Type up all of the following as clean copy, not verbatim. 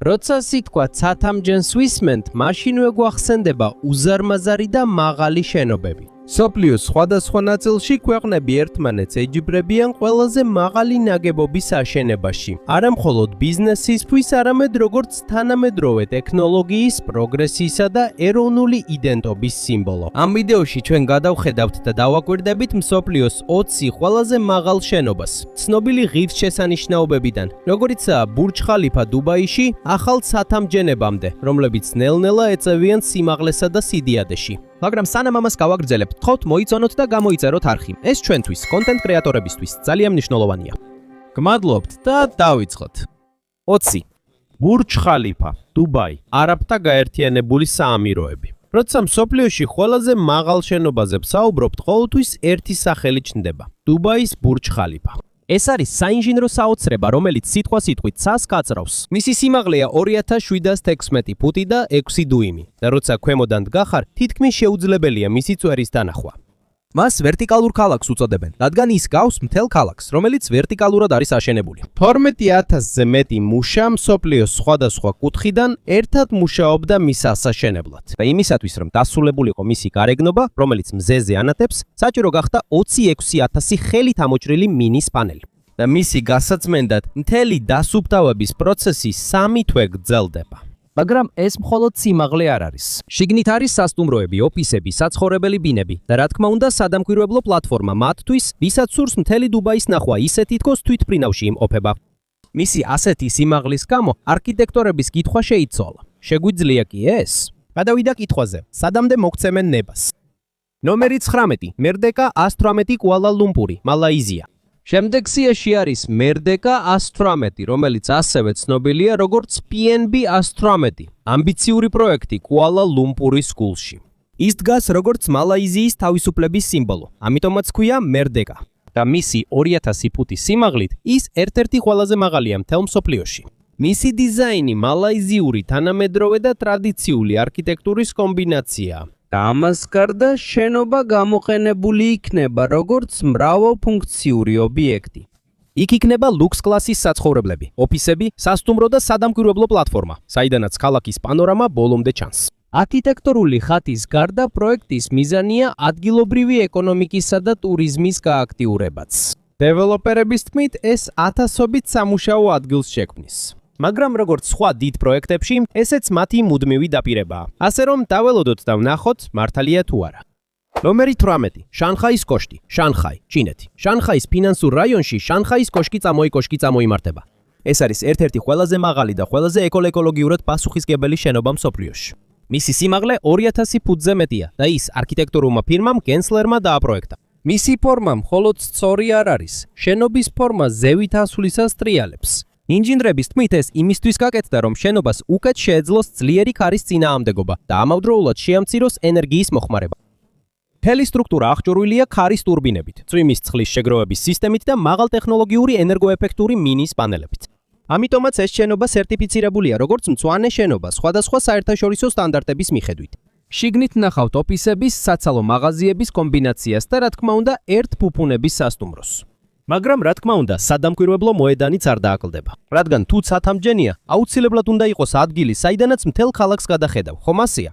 როცა სიტყვა ცათამჯენს ვისმენთ, მაშინვე გვახსენდება უზარმაზარი და მაღალი შენობები. მსოფლიოს სხვადასხვა ნაწილში ქვეყნები ერთმანეთს ეჯიბრებიან ყველაზე მაღალი ნაგებობის აშენებაში. არა მხოლოდ ბიზნესისთვის, არამედ როგორც თანამედროვე ტექნოლოგიის, პროგრესისა და ეროვნული იდენტობის სიმბოლო. ამ ვიდეოში ჩვენ გადავხედავთ და დავაკვირდებით მსოფლიოს 20 ყველაზე მაღალ შენობას. ცნობილი ღირსშესანიშნაობებიდან, როგორიცაა ბურჯ ხალიფა დუბაიში, ახალ ცათამჯენებამდე, რომლებიც ნელ-ნელა ეწევიან სიმაღლესა და სიდიადეში. მაგრამ სანამ ამას გავაგრძელებთ, გთხოვთ მოიწონოთ და გამოიწეროთ არხი. ეს ჩვენთვის, კონტენტ კრეატორებისთვის ძალიან მნიშვნელოვანია. გმადლობთ და დავიწყოთ. 20. ბურჯ ხალიფა, დუბაი, არაბთა გაერთიანებული საამიროები. როცა მსოფლიოში ყველაზე მაღალ შენობაზე ვსაუბრობთ, ყოველთვის ერთი სახელი ჩნდება: დუბაის ბურჯ ხალიფა. ეს არის საინჟინრო საოცრება, რომელიც სიტყვასიტყვით ცას გაწრავს. მისი სიმაღლეა 2716 ფუტი და 6 დუიმი და როცა ქვემოდან დგახარ, თითქმის შეუძლებელია მისი წვერის დანახვა. მას ვერტიკალურ ქალაქს უწოდებენ, რადგან ის გავს მთელ ქალაქს, რომელიც ვერტიკალურად არის აშენებული. 12000-ზე მეტი მუშა მსოფლიოს სხვადასხვა კუთხიდან ერთად მუშაობდა მის ასაშენებლად. და იმისათვის, რომ დასრულებულიყო მისი გარეგნობა, რომელიც მზეზე ანათებს, საჭირო გახდა 26000 ხელით ამოჭრილი მინის პანელი. და მისი გასაწმენდად, მთელი დასუფთავების პროცესი 3 თვე გრძელდება. მაგრამ ეს მხოლოდ სიმაღლე არ არის. შიგნით არის სასტუმროები, ოფისები, საცხოვრებელი ბინები და რა თქმა უნდა, სადამკვირვებლო პლატფორმა მათთვის, ვისაც სურს მთელი დუბაის ნახვა, ისე თითქოს თვითმფრინავში იმყოფება. მისი ასეთი სიმაღლის გამო არქიტექტორების კითხვა შეიცვალა. შეგვიძლია კი ეს? გადავიდა კითხვაზე. სადამდე მოგცემენ ნებას? ნომერი 19. მერდეკა 118 კუალა-ლუმპური, მალაიზია. შემდეგ სიაში არის მერდეკა 118, რომელიც ასევე ცნობილია როგორც PNB 118, ამბიციური პროექტი კუალა-ლუმპურის გულში. ის დგას როგორც მალაიზიის თავისუფლების სიმბოლო, ამიტომაც ქვია მერდეკა. და მისი 2000 ფუტის სიმაღლით ის ერთ-ერთი ყველაზე მაღალია მთელ მსოფლიოში. მისი დიზაინი მალაიზიური თანამედროვე და ტრადიციული არქიტექტურის კომბინაციაა. და ამას გარდა შენობა გამოყენებული იქნება როგორც მრავალფუნქციური ობიექტი. იქ იქნება ლუქს კლასის საცხოვრებლები, ოფისები, სასტუმრო და სადამკვირვებლო პლატფორმა, საიდანაც ქალაქის პანორამა ბოლომდე ჩანს. არქიტექტურული ხატის გარდა პროექტის მიზანია ადგილობრივი ეკონომიკისა და ტურიზმის გააქტიურებაც. დეველოპერების თქმით, ეს ათასობით სამუშაო ადგილს შექმნის. მაგრამ როგორც სხვა დიდ პროექტებში, ესეც მათი მუდმივი დაპირებაა. ასე რომ დაველოდოთ და ვნახოთ, მართალია თუ არა. ნომერი 18. შანხაის კოშკი, შანხაი, ჩინეთი. შანხაის ფინანსურ რაიონში შანხაის კოშკი წამოიმართება. ეს არის ერთ-ერთი ყველაზე მაღალი და ყველაზე ეკოლოგიურად პასუხისმგებელი შენობა მსოფლიოში. მისი სიმაღლე 2000 ფუტზე მეტია და ის არქიტექტურულმა ფირმამ გენსლერმა დააპროექტა. მისი ფორმა მხოლოდ სწორი არ არის. შენობის ფორმა ზევით ასვლისას ტრიალებს. ინჟინრების თქმით, ეს იმისთვის გაკეთდა, რომ შენობას უკეთ შეეძლოს ძლიერი ქარის წინააღმდეგობა და ამავდროულად შეამციროს ენერგიის მოხმარება. მთელი სტრუქტურა აღჭურვილია ქარის ტურბინებით, წვიმის წყლის შეგროვების სისტემით და მაღალტექნოლოგიური ენერგოეფექტური მინის პანელებით. ამიტომაც ეს შენობა სერტიფიცირებულია როგორც მწვანე შენობა სხვადასხვა საერთაშორისო სტანდარტების მიხედვით. შიგნით ნახავთ ოფისების, საცალო მაღაზიების კომბინაციას და რა თქმა უნდა, ერთფუფუნების სასტუმროს. მაგრამ რა თქმა უნდა, სადამკვირვებლო მოედანიც არ დააკლდება. რადგან თუ ცათამჯენია, აუცილებლად უნდა იყოს ადგილი, საიდანაც მთელ ქალაქს გადახედავ, ხომ ასეა?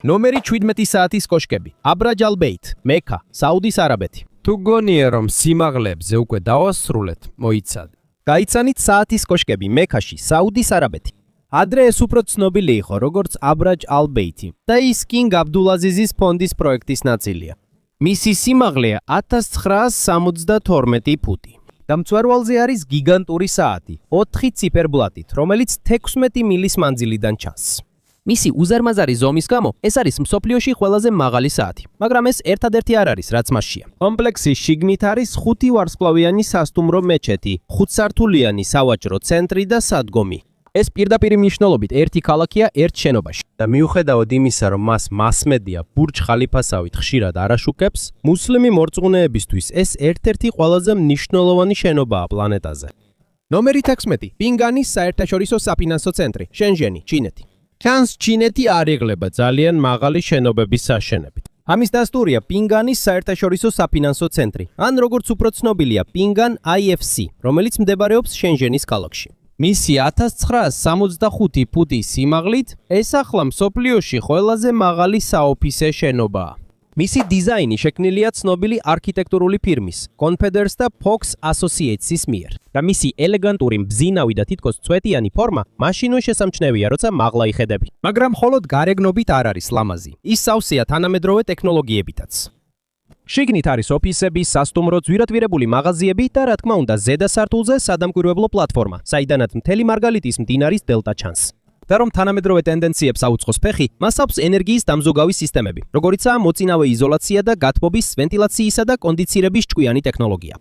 ნომერი 17 საათის კოშკები, აბრაჯ ალ-ბეით, მექა, საუდის არაბეთი. თუ გონია, რომ სიმაღლეებზე უკვე დავასრულეთ, მოიცადე. გაიცანით საათის კოშკები მექაში, საუდის არაბეთი. ადრე ეს უფრო ცნობილი იყო, როგორც აბრაჯ ალ-ბეითი და ის კინგ აბდულაზიზის ფონდის პროექტის ნაწილია. მისი სიმაღლეა 1972 ფუტი. და მწვერვალზე არის გიგანტური საათი, 4 ციფერბლატით, რომელიც 16 მილის მანძილიდან ჩანს. მისი უზარმაზარი ზომის გამო ეს არის მსოფლიოში ყველაზე მაღალი საათი, მაგრამ ეს ერთადერთი არ არის, რაც მასშია. კომპლექსის შიგნით არის 5 ვარსკვლავიანი სასტუმრო მეჩეთი, 5 სართულიანი სავაჭრო ცენტრი და სადგომი. ეს პირდაპირ მნიშვნელობით ერთი ქალაქია ერთ შენობაში. და მიუხედავად იმისა, რომ მას მასმედია ბურჯ ხალიფასავით ხშირად არ აშუქებს, მუსლიმი მორწმუნეებისთვის ეს ერთ-ერთი ყველაზე მნიშვნელოვანი შენობაა პლანეტაზე. ნომერი 16. პინგანის საერთაშორისო საფინანსო ცენტრი, შენჟენი, ჩინეთი. ჩანს ჩინეთი არ იღლება ძალიან მაღალი შენობების აშენებით. ამის დასტურია პინგანის საერთაშორისო საფინანსო ცენტრი, ან როგორც უფრო ცნობილია პინგან IFC, რომელიც მდებარეობს შენჟენის ქალაქში. მისი 1965 ფუტის სიმაღლით ეს ახლა მსოფლიოში ყველაზე მაღალი საოფისე შენობაა. მისი დიზაინი შექმნილია ცნობილი არქიტექტურული ფირმის Confederates და Fox Associates-ის მიერ და მისი ელეგანტური მბზინავი და თითქოს წვეტიანი ფორმა მაშინვე შესამჩნევია, როცა მაღლა იხედები. მაგრამ მხოლოდ გარეგნობით არ არის ლამაზი. ის სავსეა თანამედროვე ტექნოლოგიებითაც. შიგნით არის ოფისები, სასტუმრო, ძვირადღირებული მაღაზიები და რა თქმა უნდა, ზედა სართულზე სადამკვირვებლო პლატფორმა, საიდანაც მთელი მარგალიტის მდინარის დელტა ჩანს. და რომ თანამედროვე ტენდენციებს აუწყოს ფეხი, მას აქვს ენერგიის დამზოგავი სისტემები, როგორიცაა მოწინავე იზოლაცია და გათბობის, ვენტილაციისა და კონდიცირების ჭკვიანი ტექნოლოგია.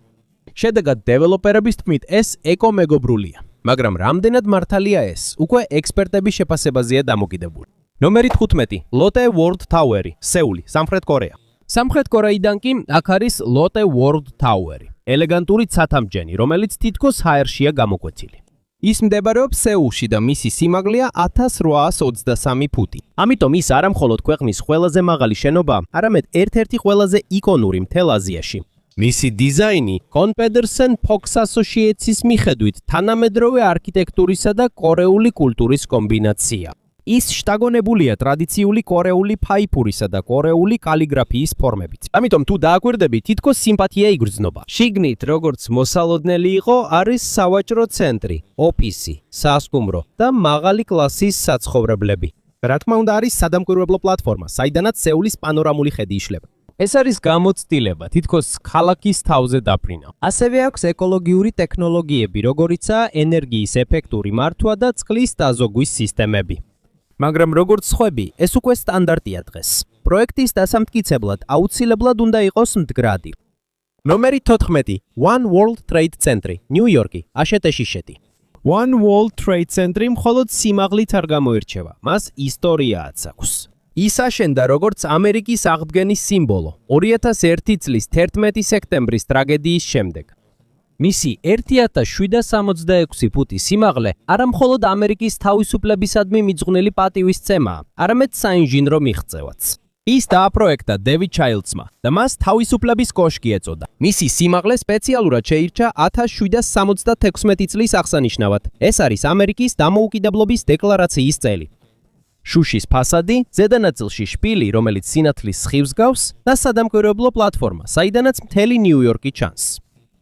შედეგად დეველოპერების თქმით, ეს ეკომეგობრულია. მაგრამ რამდენად მართალია ეს? უკვე ექსპერტების შეფასებაზეა დამოკიდებული. ნომერი 15. Lotte World Tower-ი, სეული, სამხრეთ კორეა. სამხრეთ კორეიდან კი აქ არის Lotte World Tower-ი, ელეგანტური ცათამბჯენი, რომელიც თითქოს ჰაერშია გამოკვეთილი. ის მდებარეობს სეულში და მისი სიმაღლეა 1823 ფუტი. ამიტომ ის არა მხოლოდ ქვეყნის ყველაზე მაღალი შენობა, არამედ ერთ-ერთი ყველაზე იკონური მთელ აზიაში. მისი დიზაინი Confederates and Fox Associates-ის მიხედვით თანამედროვე არქიტექტურისა და კორეული კულტურის კომბინაცია. ის შტაგონებულია ტრადიციული კორეული ფაიფურისა და კორეული კალიგრაფიის ფორმებით. ამიტომ თუ დააკვირდები, თითქოს სიმპათია იგრძნობა. შიგნით, როგორც მოსალოდნელი იყო, არის სავაჭრო ცენტრი, ოფისი, სასტუმრო და მაღალი კლასის საცხოვრებლები. რა თქმა უნდა, არის სადამკვირვებლო პლატფორმა, საიდანაც სეულის პანორამული ხედი იშლება. ეს არის გამოცდილება, თითქოს ქალაქის თავზე დაფრინა. ასევე აქვს ეკოლოგიური ტექნოლოგიები, როგორიცაა ენერგიის ეფექტური მართვა და წყლის დაზოგვის სისტემები. მაგრამ როგორც ხვები, ეს უკვე სტანდარტია დღეს. პროექტის დასამტკიცებლად აუცილებლად უნდა იყოს მდგრადი. ნომერი 14. One World Trade Center, ნიუ-იორკი, აშეტეში შედი. One World Trade Center მხოლოდ სიმაღლით არ გამოირჩევა, მას ისტორიაც აქვს. ის აშენდა როგორც ამერიკის აღდგენის სიმბოლო 2001 წლის 11 სექტემბრის ტრაგედიის შემდეგ. მისი 1766 ფუტის სიმაღლე არა მხოლოდ ამერიკის თავისუფლებისადმი მიძღვნილი პატივისცემაა, არამედ საინჟინრო მიღწევაც. ის დააპროექტა დევიდ ჩაილდსმა და მას თავისუფლების კოშკი ეწოდა. მისი სიმაღლე სპეციალურად შეირჩა 1776 წლის აღსანიშნავად. ეს არის ამერიკის დამოუკიდებლობის დეკლარაციის წელი. შუშის ფასადი, ზედა ნაწილში შპილი, რომელიც სინათლის სხივს გავს და სადამკვირვებლო პლატფორმა, საიდანაც მთელი ნიუ-იორკი ჩანს.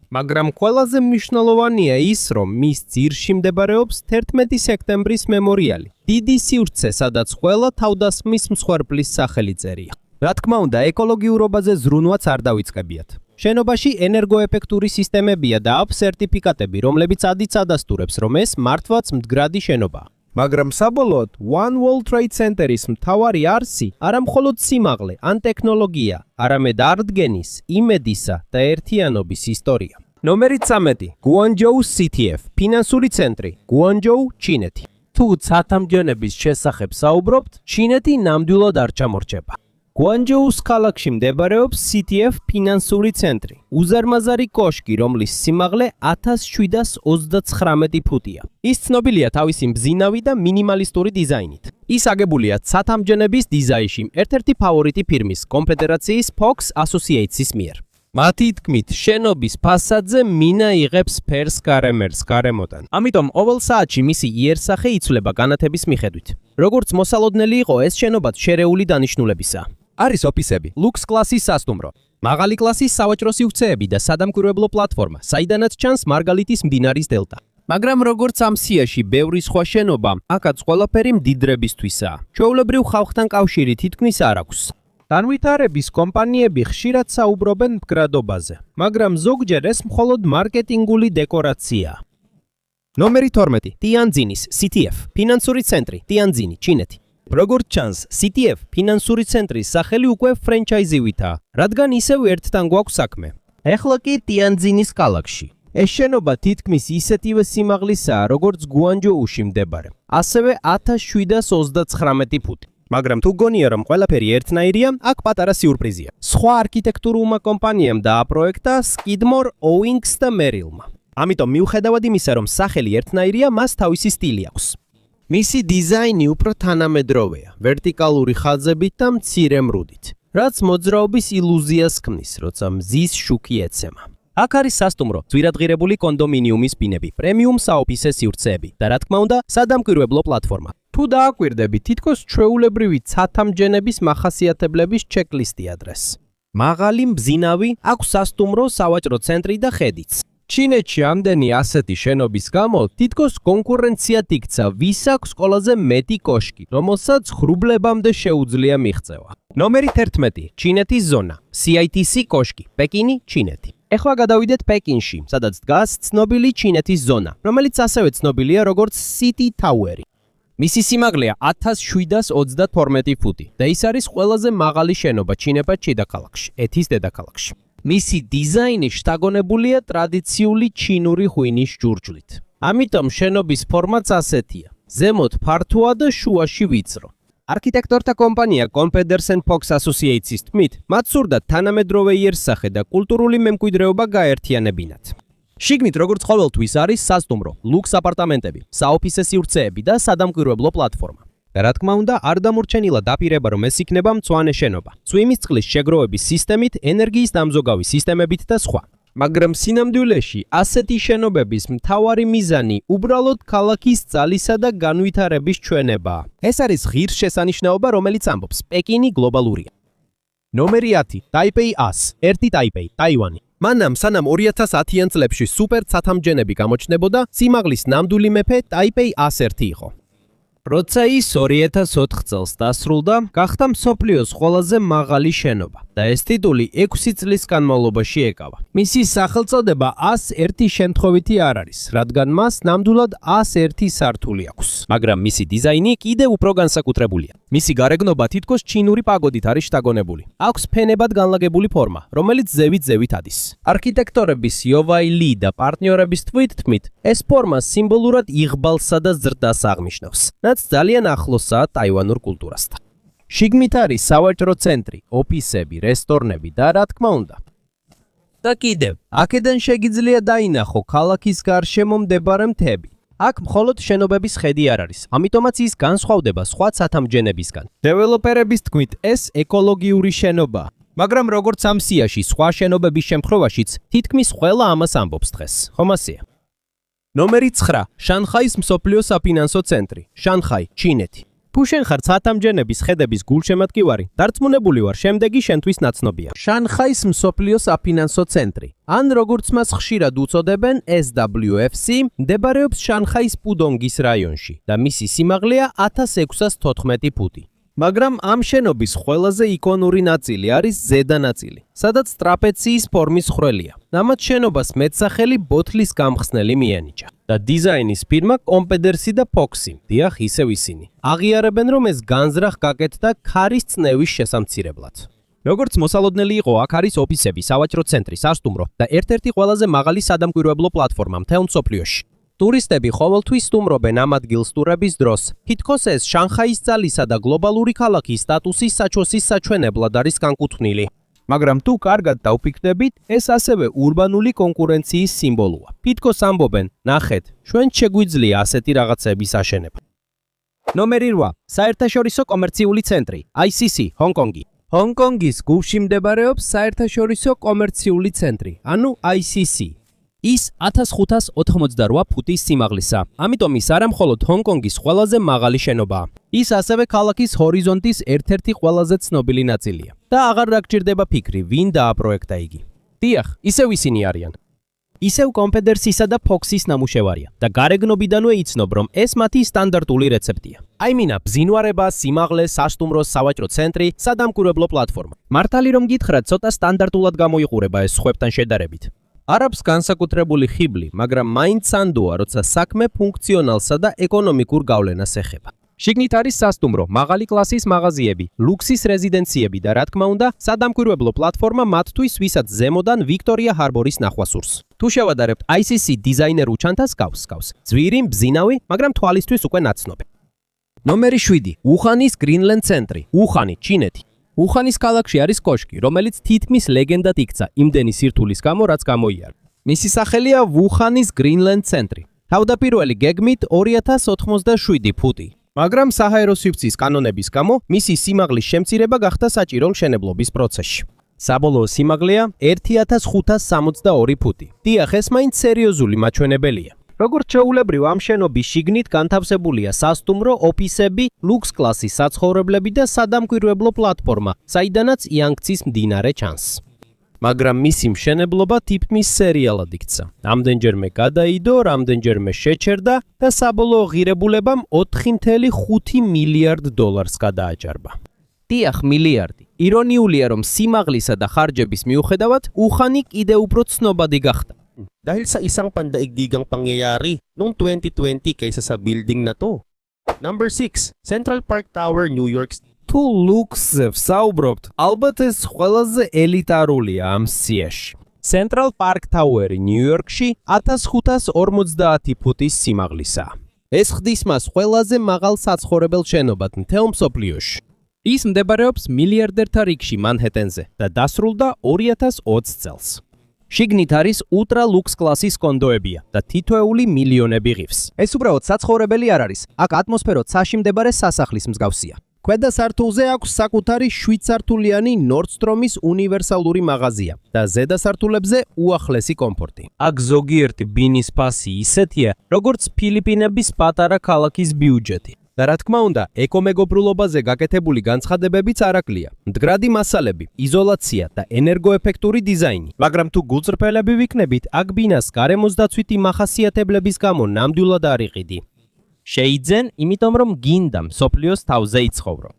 მაგრამ ყველაზე მნიშვნელოვანია ის, რომ მის ძირში მდებარეობს 11 სექტემბრის მემორიალი. დიდი სივრცე, სადაც ყველა თავდასხმის მსხვერპლის სახელი წერია. რა თქმა უნდა, ეკოლოგიურობაზე ზრუნვაც არ დავიწყებიათ. შენობაში ენერგოეფექტური სისტემებია და აქვს სერტიფიკატები, რომლებიც ადიც ადასტურებს, რომ ეს მართვაც მდგრადი შენობაა. მაგრამ საბოლოოდ One World Trade Center-ის მთავარი არსი არა მხოლოდ სიმაღლე ან ტექნოლოგია, არამედ აღდგენის, იმედისა და ერთიანობის ისტორია. ნომერი 13. Guangzhou CTF, ფინანსური ცენტრი, Guangzhou, ჩინეთი. თუ ცათამბჯენების შესახებ საუბრობთ, ჩინეთი ნამდვილად არ ჩამორჩება. Guangzhou-ის ქალაქში მდებარეობს CTF ფინანსური ცენტრი, უზარმაზარი კოშკი, რომლის სიმაღლე 1739 ფუტია. ის ცნობილია თავისი მბზინავი და მინიმალისტური დიზაინით. ის აგებულია ცათამბჯენების დიზაინში, ერთ-ერთი ფავორიტი ფირმის Confederates Fox Associates-ის მიერ. მათი თქმით, შენობის ფასადზე მინა იღებს ფერს გარემერს გარემოდან. ამიტომ ყოველ საათში მისი იერსახე იცვლება განათების მიხედვით. როგორც მოსალოდნელი იყო, ეს შენობაც შერეული დანიშნულებისაა. არის ოფისები, ლუქს კლასის სასტუმრო, მაღალი კლასის სავაჭრო სივრცეები და სადამკვირვებლო პლატფორმა, საიდანაც ჩანს მარგალიტის მდინარის დელტა. მაგრამ როგორც ამ სიაში ბევრი სხვა შენობა, აქაც ყველაფერი მდიდრებისთვისაა. ჩვეულებრივ ხალხთან კავშირი თითქმის არ აქვს. განვითარების კომპანიები ხშირად საუბრობენ მდგრადობაზე, მაგრამ ზოგჯერ ეს მხოლოდ მარკეტინგული დეკორაციაა. ნომერი 12. ტიანძინის CTF, ფინანსური ცენტრი, ტიანძინი, ჩინეთი. როგორც ჩანს, CTF ფინანსური ცენტრის სახელი უკვე ფრენჩაიზივითაა, რადგან ისევ ერთთან გვაქვს საქმე. ეხლა კი ტიანძინის ქალაქში. ეს შენობა თითქმის ისეთივე სიმაღლისაა, როგორც გუანჯოუში მდებარე, ასევე 1739 ფუტი. მაგრამ თუ გონია, რომ ყველაფერი ერთნაირია, აქ პატარა სიურპრიზია. სხვა არქიტექტურულმა კომპანიამ დააპროექტა Skidmore, Owings და Merrill-მა. ამიტომ მიუხედავად იმისა, რომ სახელი ერთნაირია, მას თავისი სტილი აქვს. მისი დიზაინი უფრო თანამედროვეა, ვერტიკალური ხაზებით და მცირე მრუდით, რაც მოძრაობის ილუზიას ქმნის, როცა მზის შუქი ეცემა. აქ არის სასტუმრო, ძვირადღირებული კონდომინიუმის ბინები, პრემიუმ საოფისე სივრცეები და რა თქმა უნდა, სადამკვირვებლო პლატფორმა. თუ დააკვირდებით, თითქოს ჩვეულებრივი ცათამჯენების მახასიათებლების ჩეკლისტია დღეს. მაღალი, მბზინავი, აქვს სასტუმრო, სავაჭრო ცენტრი და ხედიც. ჩინეთში ამდენი ასეთი შენობის გამო თითქოს კონკურენციად იქცა, ვის აქვს ყველაზე მეტი კოშკი, რომელსაც ღრუბლებამდე შეუძლია მიღწევა. ნომერი 11. ჩინეთის ზონა. CITC კოშკი, პეკინი, ჩინეთი. ეხლა გადავიდეთ პეკინში, სადაც დგას ცნობილი ჩინეთის ზონა, რომელიც ასევე ცნობილია როგორც City Tower-ი. მისი სიმაღლეა 1732 ფუტი და ის არის ყველაზე მაღალი შენობა ჩინეთში დედაქალაქში, ეთის დედაქალაქში. მისი დიზაინი შთაგონებულია ტრადიციული ჩინური ღვინის ჯურჯლით. ამიტომ შენობის ფორმაც ასეთია. ზემოთ ფართოა და შუაში ვიწრო. არქიტექტორთა კომპანია Confederated Fox Associates-ის თქმით, მათ სურდათ თანამედროვე იერსახე და კულტურული მემკვიდრეობა გაერთიანებინათ. შიგნით როგორც ყოველთვის არის სასტუმრო, ლუქს აპარტამენტები, საოფისე სივრცეები და სადამკვირვებლო პლატფორმა. და რა თქმა უნდა, არ დამორჩენილა დაპირება, რომ ეს იქნება მწვანე შენობა, წვიმის წყლის შეგროვების სისტემით, ენერგიის დამზოგავი სისტემებით და სხვა. მაგრამ სინამდვილეში ასეთი შენობების მთავარი მიზანი უბრალოდ ქალაქის ძალისა და განვითარების ჩვენებაა. ეს არის ღირსშესანიშნაობა, რომელიც ამბობს, პეკინი გლობალურია. ნომერი 10. ტაიპეი 100, ერთი ტაიპეი, ტაივანი. მანამ სანამ 2010-იან წლებში სუპერ ცათამჯენები გამოჩნდებოდა, სიმაღლის ნამდვილი მეფე ტაიპეი 101 იყო. როცა ის 2004 წელს დასრულდა, გახდა მსოფლიოს ყველაზე მაღალი შენობა და ეს ტიტული 6 წლის განმავლობაში ეკავა. მისი სახელწოდება 101 შემთხვევითი არ არის, რადგან მას ნამდვილად 101 სართული აქვს. მაგრამ მისი დიზაინი კიდევ უფრო განსაკუთრებულია. მისი გარეგნობა თითქოს ჩინური პაგოდით არის შთაგონებული. აქვს ფენებად განლაგებული ფორმა, რომელიც ზევით ადის. არქიტექტორების იოვაი ალი და პარტნიორების თქმით, ეს ფორმა სიმბოლურად იღბალსა და ზრდას აღნიშნავს. რაც ძალიან ახლოსაა ტაივანურ კულტურასთან. შიგნით არის სავაჭრო ცენტრი, ოფისები, რესტორნები და რა თქმა უნდა. და კიდევ, აქედან შეგიძლია დაინახო ქალაქის გარშემო მდებარე მთები. აქ მხოლოდ შენობების ხედი არ არის, ამიტომაც ის განსხვავდება სხვა ცათამჯენებისგან. დეველოპერების თქმით, ეს ეკოლოგიური შენობაა. მაგრამ როგორც ამ სიაში სხვა შენობების შემთხვევაშიც, თითქმის ყველა ამას ამბობს დღეს. ხომ ასეა? ნომერი 9. შანხაის მსოფლიო საფინანსო ცენტრი, შანხაი, ჩინეთი. თუ შენ ხარ ცათამჯენების ხედების გულშემატკივარი, დარწმუნებული ვარ, შემდეგი შენთვის ნაცნობია. შანხაის მსოფლიო საფინანსო ცენტრი, ან როგორც მას ხშირად უწოდებენ SWFC, მდებარეობს შანხაის პუდონგის რაიონში და მისი სიმაღლეა 1614 ფუტი. მაგრამ ამ შენობის ყველაზე იკონური ნაწილი არის ზედა ნაწილი, სადაც ტრაპეციის ფორმის ხვრელია. ამათ შენობას მეტსახელი ბოთლის გამხსნელი მიენიჭა. და დიზაინის ფირმა Confederated და Fox-ი, დიახ, ისევ ისინი. აღიარებენ, რომ ეს განზრახ გაკეთდა ქარის წნევის შესამცირებლად. როგორც მოსალოდნელი იყო, აქ არის ოფისები, სავაჭრო ცენტრი, სასტუმრო და ერთ-ერთი ყველაზე მაღალი სადამკვირვებლო პლატფორმა მთელ მსოფლიოში. ტურისტები ყოველთვის სტუმრობენ ამ ადგილს ტურების დროს. თითქოს ეს შანხაის ძალისა და გლობალური ქალაქის სტატუსის საჩვენების საჩვენებლად არის განკუთვნილი. მაგრამ თუ კარგად დავფიქრდებით, ეს ასევე ურბანული კონკურენციის სიმბოლოა. თითქოს ამბობენ, ნახეთ, ჩვენც შეგვიძლია ასეთი რაღაცების აშენება. ნომერი 8. საერთაშორისო კომერციული ცენტრი, ICC, ჰონკონგი. ჰონკონგის გულში მდებარეობს საერთაშორისო კომერციული ცენტრი, ანუ ICC. ის 1588 ფუტის სიმაღლისა. ამიტომ ის არა მხოლოდ ჰონკონგის ყველაზე მაღალი შენობაა. ის ასევე ქალაქის ჰორიზონტის ერთ-ერთი ყველაზე ცნობილი ნაწილია. და აღარ რაგჭირდება ფიქრი, ვინ დააპროექტა იგი. დიახ, ისევ ისინი არიან. ისევ Confederated და Fox-ის ნამუშევარია და გარეგნობიდანვე იცნობ, რომ ეს მათი სტანდარტული რეცეპტია. აიმინა, ბზინვარება, სიმაღლე, სასტუმრო, სავაჭრო ცენტრი, სადამკვირვებლო პლატფორმა. მართალი რომ გითხრათ, ცოტა სტანდარტულად გამოიყურება ეს სხვებთან შედარებით. არ აქვს განსაკუთრებული ხიბლი, მაგრამ მაინც ანდოა, როცა საქმე ფუნქციონალსა და ეკონომიკურ გავლენას ეხება. შიგნით არის სასტუმრო, მაღალი კლასის მაღაზიები, ლუქსის რეზიდენციები და რა თქმა უნდა, სადამკვირვებლო პლატფორმა მათთვის, ვისაც ზემოდან ვიქტორია ჰარბორის ნახვა სურს. თუ შევადარებთ ICC დიზაინერულ ჩანთას გავს. ძვირი, ბზინავი, მაგრამ თვალისთვის უკვე ნაცნობი. ნომერი 7. უხანის გრინლენდ ცენტრი, უხანი, ჩინეთი. უხანის ქალაქში არის კოშკი, რომელიც თითქმის ლეგენდად იქცა იმდენი სირთულის გამო, რაც გამოიარა. მისი სახელია უხანის გრინლენდ ცენტრი. თავდაპირველი გეგმით 2087 ფუტი. მაგრამ საჰაერო სივრცის კანონების გამო მისი სიმაღლის შემცირება გახდა საჭირო მშენებლობის პროცესში. საბოლოო სიმაღლეა 1562 ფუტი. დიახ, ეს მაინც სერიოზული მაჩვენებელია. როგორც ჩვეულებრივ, ამ შენობის შიგნით განთავსებულია სასტუმრო, ოფისები, ლუქს კლასის საცხოვრებლები და სადამკვირვებლო პლატფორმა, საიდანაც იანგცის მდინარე ჩანს. მაგრამ მისი მშენებლობა თითქმის სერიალად იქცა. რამდენჯერმე გადაიდო, რამდენჯერმე შეჩერდა და საბოლოო ღირებულებამ 4.5 მილიარდ დოლარს გადააჭარბა. დიახ, მილიარდი. ირონიულია, რომ სიმაღლისა და ხარჯების მიუხედავად, უხანი კიდევ უფრო ცნობადი gahta. Dahil sa isang pandaigdigang pangyayari noong 2020 kaysa sa building na to. Number 6, Central Park Tower, New York. თუ ლუქსზე ვსაუბრობთ, ალბათ ეს ყველაზე ელიტარულია ამ სიაში. Central Park Tower-ი ნიუ-იორკში 1550 ფუტის სიმაღლისაა. ეს ხდის მას ყველაზე მაღალ საცხოვრებელ შენობად მთელ მსოფლიოში. ის მდებარეობს მილიარდერთა რიგში მანჰეტენზე და დასრულდა 2020 წელს. შიგნით არის ultra lux კლასის კონდოებია და თითოეული მილიონები ღირს. ეს უბრალოდ საცხოვრებელი არ არის, აქ ატმოსფეროთ საშიმდებარე სასახლის მსგავსია. ქვედა სართულზე აქვს საკუთარი 7 სართულიანი Nordstrom-ის უნივერსალური მაღაზია და ზედა სართულებზე უახლესი კომფორტი. აქ ზოგიერთი ბინის ფასი ისეთია, როგორც ფილიპინების პატარა ქალაქის ბიუჯეტი. და რა თქმა უნდა, ეკომეგობრულობაზე გაკეთებული განცხადებებიც არ აკლია. მდგრადი მასალები, იზოლაცია და ენერგოეფექტური დიზაინი. მაგრამ თუ გულწრფელები ვიქნებით, აქ ბინას გარემოსდაცვითი მახასიათებლების გამო ნამდვილად არ იყიდი. Შეიძენ, იმიტომ რომ გინდა მსოფლიოს თავზე იცხოვრო.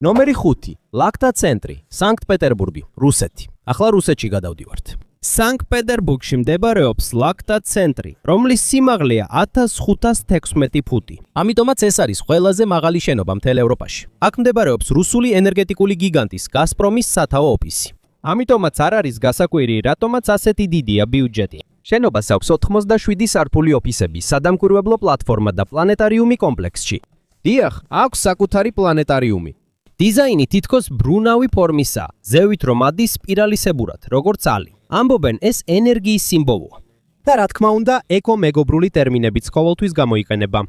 ნომერი 5. ლაკტა ცენტრი, სანქტ-პეტერბურგი, რუსეთი. ახლა რუსეთში გადავდივართ. სანქტ-პეტერბურგში მდებარეობს ლაკტა ცენტრი, რომლის სიმაღლეა 1516 ფუტი. ამიტომაც ეს არის ყველაზე მაღალი შენობა მთელ ევროპაში. აქ მდებარეობს რუსული ენერგეტიკული გიგანტის გაზპრომის სათაო ოფისი. ამიტომაც არ არის გასაკვირი, რატომაც ასეთი დიდია ბიუჯეტი. შენობას აქვს 87 სართული ოფისები, სადამკვირვებლო პლატფორმა და პლანეტარიუმი კომპლექსში. დიახ, აქვს საკუთარი პლანეტარიუმი. დიზაინი თითქოს ბრუნავი ფორმისაა, ზევით რომ ადის სპირალისებურად, როგორც ალი. ამბობენ, ეს ენერგიის სიმბოლოა. და რა თქმა უნდა, ეკომეგობრული ტერმინებიც ყოველთვის გამოიყენება.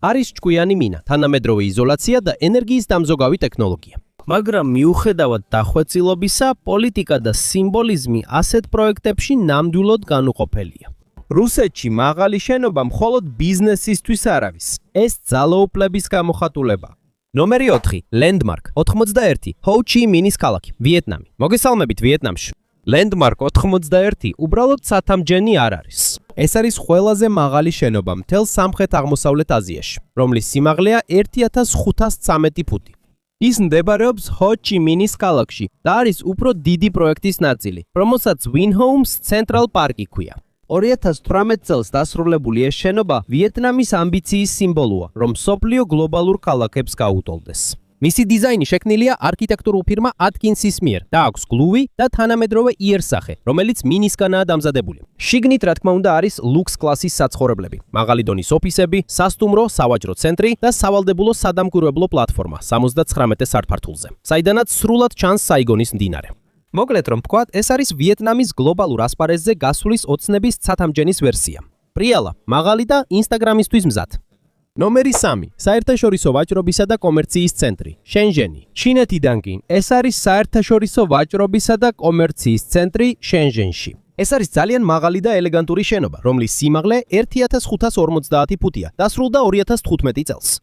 არის ჭკვიანი მინა, თანამედროვე იზოლაცია და ენერგიის დამზოგავი ტექნოლოგია. მაგრამ მიუხედავად დახვეწილობისა, პოლიტიკა და სიმბოლიზმი ასეთ პროექტებში ნამდვილად განუყოფელია. რუსეთში მაღალი შენობა მხოლოდ ბიზნესისთვის არ არის. ეს ძალაუფლების გამოხატულება. ნომერი 4. Landmark 81 ჰო ჩი მინის ქალაქი, ვიეტნამი. მოგესალმებით ვიეტნამში. Landmark 81 უბრალოდ სათამჯენი არ არის. ეს არის ყველაზე მაღალი შენობა მთელ სამხრეთ-აღმოსავლეთ აზიაში, რომლის სიმაღლეა 1513 ფუტი. ის მდებარეობს ჰო ჩი მინის ქალაქში და არის უფრო დიდი პროექტის ნაწილი, რომელსაც Vinhomes Central Park ქვია. 2018 წელს დასრულებული ეს შენობა ვიეტნამის ამბიციის სიმბოლოა, რომ მსოფლიო გლობალურ ქალაქებს გაუტოლდეს. მისი დიზაინი შექმნილია არქიტექტურულ ფირმა Atkins's მიერ და აქვს გლუვი და თანამედროვე იერსახე, რომელიც მინისგანაა დამზადებული. შიგნით რა თქმა უნდა არის ლუქს კლასის საცხოვრებლები, მაღალი დონის ოფისები, სასტუმრო, სავაჭრო ცენტრი და სავალდებულო სადამკვირვებლო პლატფორმა 79 სართულზე, საიდანაც სრულად ჩანს საიგონის მდინარე. მოკლედ რომ ვთქვათ, ეს არის ვიეტნამის გლობალურ ასპარეზზე გასulis ოცნების ცათამჯენის ვერსია. პრიალა, მაღალი და ინსტაგრამისთვის მზად. ნომერი 3. საერთაშორისო ვაჭრობისა და კომერციის ცენტრი, შენჟენი. ჩინეთიდან კი ეს არის საერთაშორისო ვაჭრობისა და კომერციის ცენტრი შენჟენში. ეს არის ძალიან მაღალი და ელეგანტური შენობა, რომლის სიმაღლე 1550 ფუტია, დასრულდა 2015 წელს.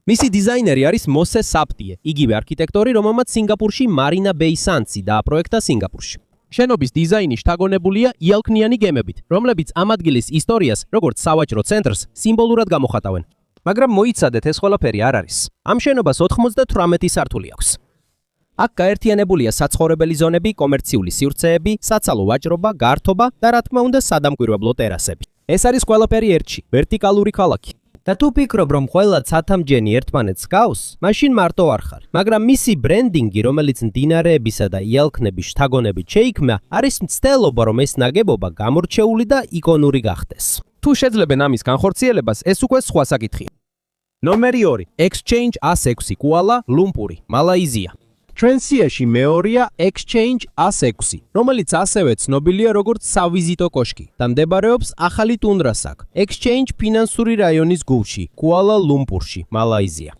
მისი დიზაინერი არის მოსე საპტიე, იგივე არქიტექტორი, რომელმაც სინგაპურში მარინა ბეი სანსი დააპროექტა სინგაპურში. შენობის დიზაინი შთაგონებულია იალქნიანი გემებით, რომლებიც ამ ადგილის ისტორიას, როგორც სავაჭრო ცენტრს, სიმბოლურად გამოხატავენ. მაგრამ მოიცადეთ, ეს ყველაფერი არ არის. ამ შენობას 98 სართული აქვს. აქ გაერთიანებულია საცხოვრებელი ზონები, კომერციული სივრცეები, საცალო ვაჭრობა, გართობა და რა თქმა უნდა სადამკვირვებლო ტერასები. ეს არის ყველაფერი ერთში, ვერტიკალური ქალაქი. და თუ ფიქრობ, რომ ყველა ცათამჯენი ერთმანეთს გავს, მაშინ მარტო არ ხარ. მაგრამ მისი ბრენდინგი, რომელიც მდინარეებისა და იალქნების შთაგონებით შეიქმნა, არის მცდელობა, რომ ეს ნაგებობა გამორჩეული და იკონური გახდეს. თუ შეძლებენ ამის განხორციელებას, ეს უკვე სხვა საკითხია. ნომერი 2. Exchange A6 კუალა ლუმპური, მალაიზია. ჩვენსიაში მეორეა Exchange A6, რომელიც ასევე ცნობილია როგორც სავიზიტო კოშკი და მდებარეობს ახალი ტუნდრას აქ, Exchange ფინანსური რაიონის გულში, კუალა ლუმპურში, მალაიზია.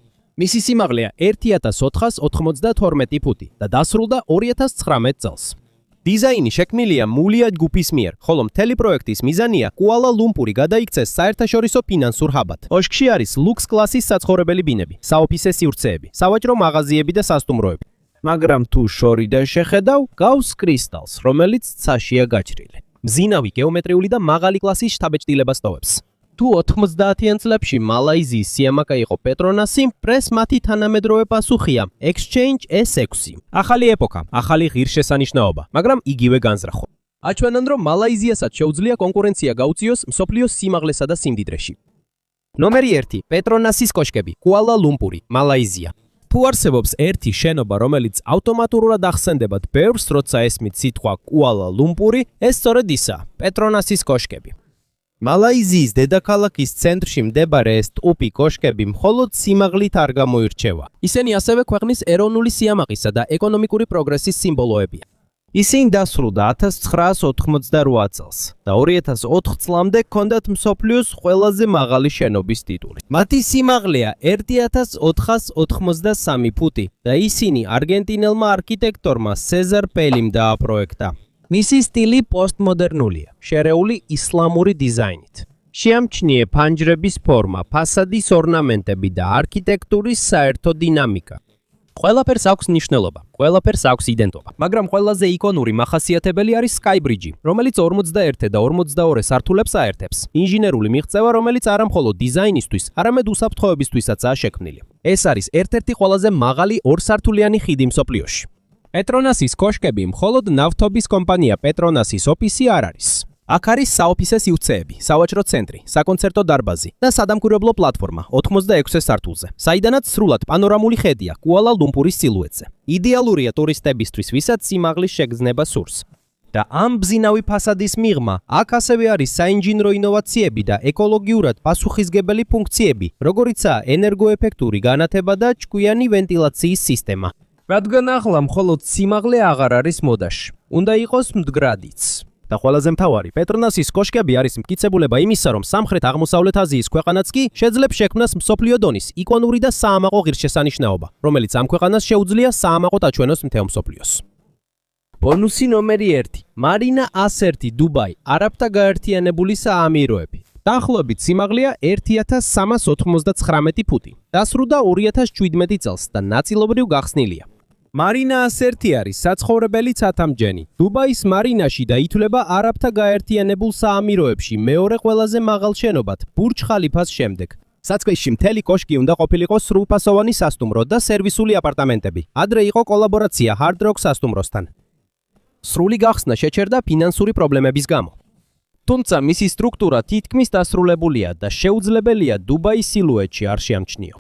მისი სიმაღლეა 1492 ფუტი და დასრულდა 2019 წელს. დიზაინი შექმნილია მულია ჯგუფის მიერ, ხოლო მთელი პროექტის მიზანია კუალა-ლუმპური გადაიქცეს საერთაშორისო ფინანსურ ჰაბად. ოშქში არის ლუქს კლასის საცხოვრებელი ბინები, საოფისე სივრცეები, სავაჭრო მაღაზიები და სასტუმროები. მაგრამ თუ შორიდან შეხედავ, გავს კრისტალს, რომელიც ცაშია გაჭრილი. მზინავი გეომეტრიული და მაღალი კლასის შთაბეჭდილებას ტოვებს. თუ 90-იან წლებში მალაიზიის სიამაყე იყო პეტრონასი, პრეს მათი თანამედროვე პასუხია Exchange S6. ახალი ეპოქა, ახალი ღირსშესანიშნაობა, მაგრამ იგივე განზრახვა. აჩვენან, რომ მალაიზიასაც შეუძლია კონკურენცია გაუწიოს მსოფლიოს სიმაღლესა და სიმდიდრეში. ნომერი 1. პეტრონასის კოშკები, კუალა-ლუმპური, მალაიზია. თუ არსებობს ერთი შენობა, რომელიც ავტომატურად ახსენდებათ ბევრს, როცა ესმით სიტყვა კუალა-ლუმპური, ეს სწორედ ისაა, პეტრონასის კოშკები. მალაიზიის დედაქალაქის ცენტრში მდებარე ეს ტუპი კოშკები მხოლოდ სიმაღლით არ გამოირჩევა. ისინი ასევე ქვეყნის ეროვნული სიამაყისა და ეკონომიკური პროგრესის სიმბოლოებია. ისინი დასრულდა 1988 წელს და 2004 წლამდე ჰქონდათ მსოფლიოს ყველაზე მაღალი შენობის ტიტული. მათი სიმაღლეა 1493 ფუტი და ისინი არგენტინელმა არქიტექტორმა სეზარ პელიმ დააპროექტა. მისი სტილი პოსტმოდერნულია, შერეული ისლამური დიზაინით. შეამჩნია ფანჯრების ფორმა, ფასადის ორნამენტები და არქიტექტურის საერთო დინამიკა. ყველაფერს აქვს მნიშვნელობა, ყველაფერს აქვს იდენტობა, მაგრამ ყველაზე იკონური მახასიათებელი არის Skybrigi, რომელიც 41 და 42 სართულებს აერთებს. ინჟინერული მიღწევა, რომელიც არა მხოლოდ დიზაინისთვის, არამედ უსაფრთხოებისთვისაც შექმნილი. ეს არის ერთ-ერთი ყველაზე მაღალი ორსართულიანი ხიდი მსოფლიოში. პეტრონასის კოშკები მხოლოდ ნავთობის კომპანია პეტრონასის ოფისი არ არის. აქ არის საოფისე სივრცეები, სავაჭრო ცენტრი, საკონცერტო დარბაზი და სადამკვირვებლო პლატფორმა 86 სართულზე, საიდანაც სრულად პანორამული ხედია კუალა-ლუმპურის სილუეტზე. იდეალურია ტურისტებისთვის, ვისაც სიმაღლის შეგრძნება სურს. და ამ ბზინავი ფასადის მიღმა, აქ ასევე არის საინჟინრო ინოვაციები და ეკოლოგიურად პასუხისგებელი ფუნქციები, როგორიცაა ენერგოეფექტური განათება და ჭკვიანი ვენტილაციის სისტემა. რადგან ახლა მხოლოდ სიმაღლე აღარ არის მოდაში, უნდა იყოს მდგრადიც. და ყველაზე მთავარი, პეტრონასის კოშკები არის მტკიცებულება იმისა, რომ სამხრეთ-აღმოსავლეთ აზიის ქვეყანაც კი შეძლებს შექმნას მსოფლიო დონის იკონური და საამაყო ღირსშესანიშნაობა, რომელიც ამ ქვეყანას შეუძლია საამაყოდ აჩვენოს მთელ მსოფლიოს. ბონუსი ნომერი 1. მარინა A1 დუბაი, არაბთა გაერთიანებული საამიროები. დაახლოებით სიმაღლეა 1399 ფუტი. დასრულდა 2017 წელს და ნაწილობრივ გახსნილია. მარინა A1 არის საცხოვრებელი ცათამბჯენი. დუბაის მარინაში და ითვლება არაბთა გაერთიანებულ საამიროებში მეორე ყველაზე მაღალ შენობად, ბურჯ ხალიფას შემდეგ. საწყისში მთელი კოშკი უნდა ყოფილიყო სრულფასოვანი სასტუმრო და სერვისული აპარტამენტები. ადრე იყო კოლაბორაცია Hard Rock სასტუმროსთან. სრული გახსნა შეჩერდა ფინანსური პრობლემების გამო. თუმცა მისი სტრუქტურა თითქმის დასრულებულია და შეუძლებელია დუბაის სილუეტში არ შეამჩნიო.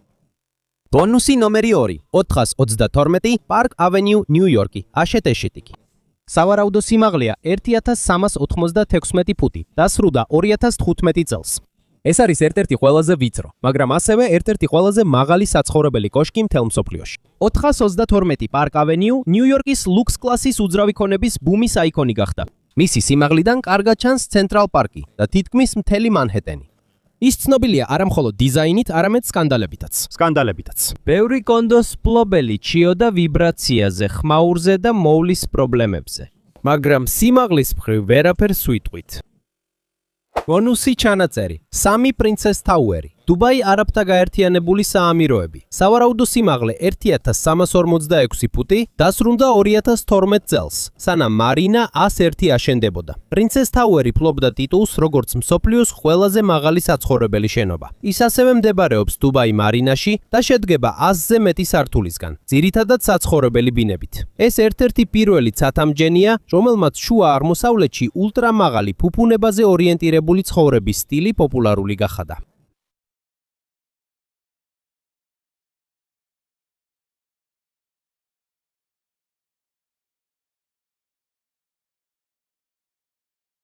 ბონუსი ნომერი 2. 422 პარკ ავენიუ, ნიუ-იორკი, აშეტეშეტიკი. სავარაუდო სიმაღლეა 1396 ფუტი, დასრულდა 2015 წელს. ეს არის ერთ-ერთი ყველაზე ვიწრო, მაგრამ ასევე ერთ-ერთი ყველაზე მაღალი საცხოვრებელი კოშკი მთელ მსოფლიოში. 422 პარკ ავენიუ, ნიუ-იორკის ლუქს კლასის უძრავი ქონების ბუმის აიკონი გახდა. მისი სიმაღლიდან კარგად ჩანს ცენტრალ პარკი და თითქმის მთელი მანჰეტენი. ის ცნობილია არა მხოლოდ დიზაინით, არამედ სკანდალებითაც. ბევრი კონდოს ფლობელი ჩიოდა ვიბრაციაზე, ხმაურზე და მოვლის პრობლემებზე. მაგრამ სიმაღლის მხრივ ვერაფერს ვიტყვით. ბონუსი ჩანაწერი. 3 პრინცეს ტაუერი. დუბაი არაბთა გაერთიანებული საამიროები. სავარაუდო სიმაღლე 1346 ფუტი, დასრულდა 2012 წელს, სანამ მარინა A1 აშენდებოდა. პრინცეს ტაუერი ფლობდა ტიტულს როგორც მსოფლიოს ყველაზე მაღალი საცხოვრებელი შენობა. ის ასევე მდებარეობს დუბაი მარინაში და შედგება 100-ზე მეტი სართულისგან, ძირითადად საცხოვრებელი ბინებით. ეს ერთ-ერთი პირველი ცათამბჯენია, რომელმაც შუა აღმოსავლეთში ულტრამაღალი ფუფუნებაზე ორიენტირებული ცხოვრების სტილი პოპულარული გახადა.